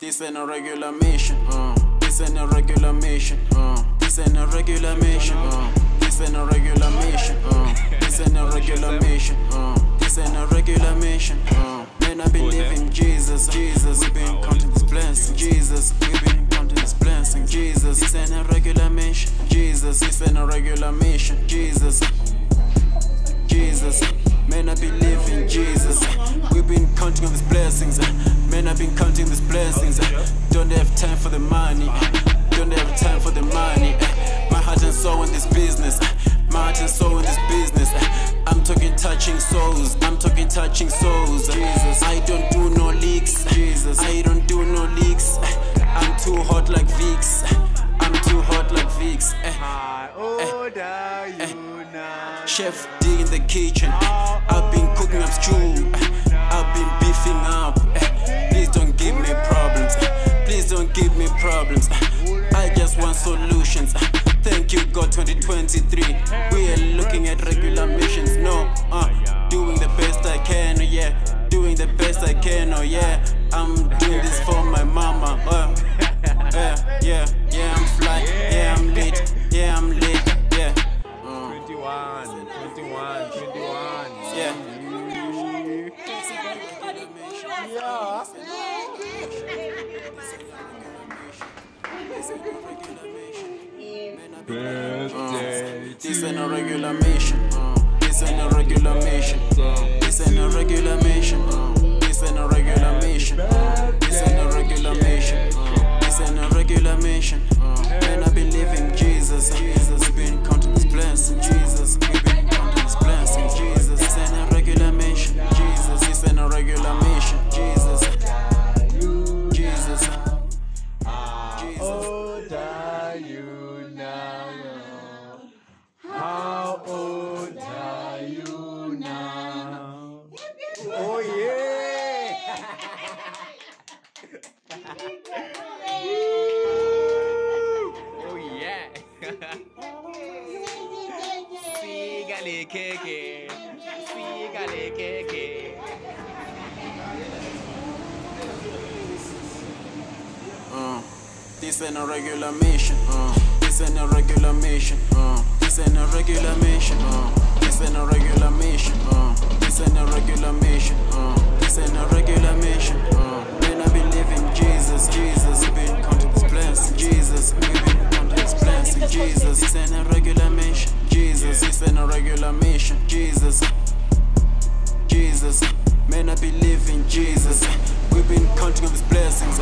This ain't a regular mission. This ain't a regular mission. This ain't a regular mission. This ain't a regular mission. This ain't a regular mission. This ain't a regular mission. Man, I believe in Jesus. Jesus, we've been counting His blessings. Jesus, we've been counting His blessings. Jesus, this ain't a regular mission. Jesus, this ain't a regular mission. Jesus, Jesus. Man, I believe in Jesus. We've been counting on His blessings. Man, I've been counting His blessings. Don't have time for the money. Don't have time for the money. My heart and soul in this business. My heart and soul in this business. I'm talking touching souls. I'm talking touching souls. Jesus, I don't do no leaks. Jesus, I don't do no leaks. I'm too hot like Vicks. I'm too hot like Vicks. Chef D in the kitchen. I've been cooking up stew. I've been beefing up. Please don't give me problems. Please don't give me problems. I just want solutions. Thank you God 2023. We are looking at regular missions. No, doing the best I can, oh yeah. Doing the best I can, oh yeah. I'm doing this for my mama. Yeah, I'm fly. Yeah, I'm lit. Yeah, I'm lit. Yeah. 21. Yeah. This ain't a regular mission. This ain't a regular mission. This ain't a regular mission. This ain't a regular mission. This ain't a regular mission. This ain't a regular mission. Man, I believe in Jesus. We've been counting His blessings. Jesus, we've been counting His blessings. Jesus, this ain't a regular mission. Jesus, this ain't a regular mission. Jesus, Jesus. Old are you now? How old are you now? Oh yeah! Oh yeah! Sigale keke, sigale keke. This ain't a regular mission. This ain't a regular mission. This ain't a regular mission. This ain't a regular mission. This ain't a regular mission. This ain't a regular mission. Man, I believe in Jesus. Jesus, we've been counting His blessings. Jesus, we've been counting His blessings. Jesus, this ain't a regular mission. Jesus, this ain't a regular mission. Jesus, Jesus. Man, I believe in Jesus. We've been counting on His blessings.